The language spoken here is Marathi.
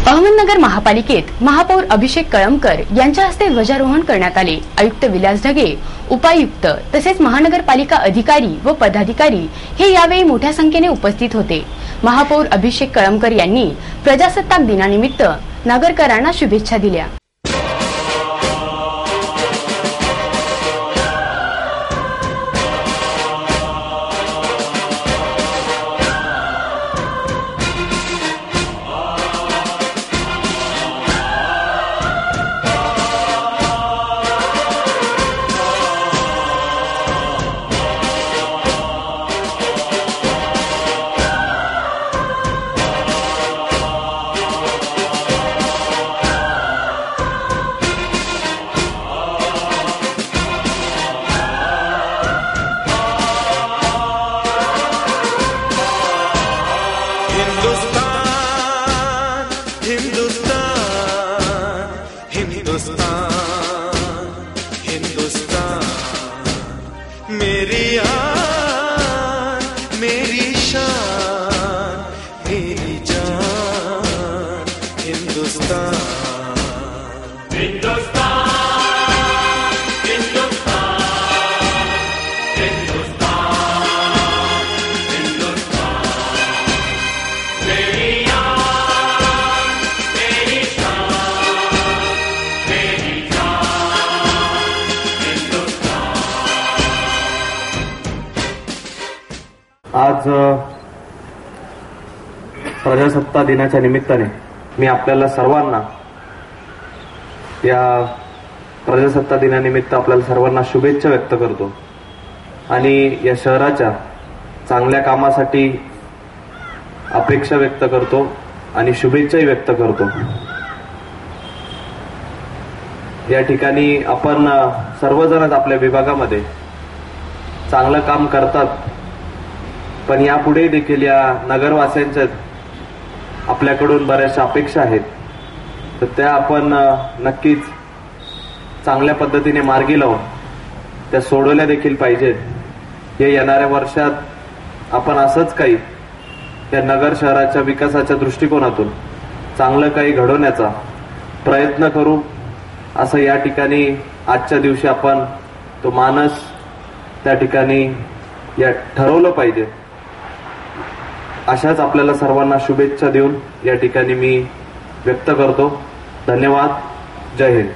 अहमदनगर महापालिकेत महापौर अभिषेक कळमकर यांच्या हस्ते ध्वजारोहण करण्यात आले। आयुक्त विलास ढगे, उपायुक्त तसेच महानगरपालिका अधिकारी व पदाधिकारी हे यावेळी मोठ्या संख्येने उपस्थित होते। महापौर अभिषेक कळमकर यांनी प्रजासत्ताक दिनानिमित्त नागरिकांना शुभेच्छा दिल्या। मेरी आन, मेरी शान, मेरी जान, हिंदुस्तान, हिंदुस्तान, हिंदुस्तान, हिंदुस्तान, हिंदुस्तान, मेरी आन, मेरी शान, मेरी जान, हिंदुस्तान। आज प्रजासत्ताक दिनाच्या निमित्ताने मी आपल्याला सर्वांना या प्रजासत्ताक दिनानिमित्त आपल्याला सर्वांना शुभेच्छा व्यक्त करतो आणि या शहराच्या चांगल्या कामासाठी अपेक्षा व्यक्त करतो आणि शुभेच्छाही व्यक्त करतो। या ठिकाणी आपण सर्वजणच आपल्या विभागामध्ये चांगलं काम करतात, पण यापुढे देखील या नगरवासियांच्या आपल्याकडून बऱ्याचशा अपेक्षा आहेत, तर त्या आपण नक्कीच चांगल्या पद्धतीने मार्गी लावून त्या सोडवल्या देखील पाहिजेत। हे येणाऱ्या वर्षात आपण असंच काही या नगर शहराच्या विकासाच्या दृष्टिकोनातून चांगलं काही घडवण्याचा प्रयत्न करू, असं या ठिकाणी आजच्या दिवशी आपण तो मानस त्या ठिकाणी या ठरवलं पाहिजे। अशाच आपल्याला सर्वांना शुभेच्छा देऊन या ठिकाणी मी व्यक्त करतो। धन्यवाद। जय हिंद।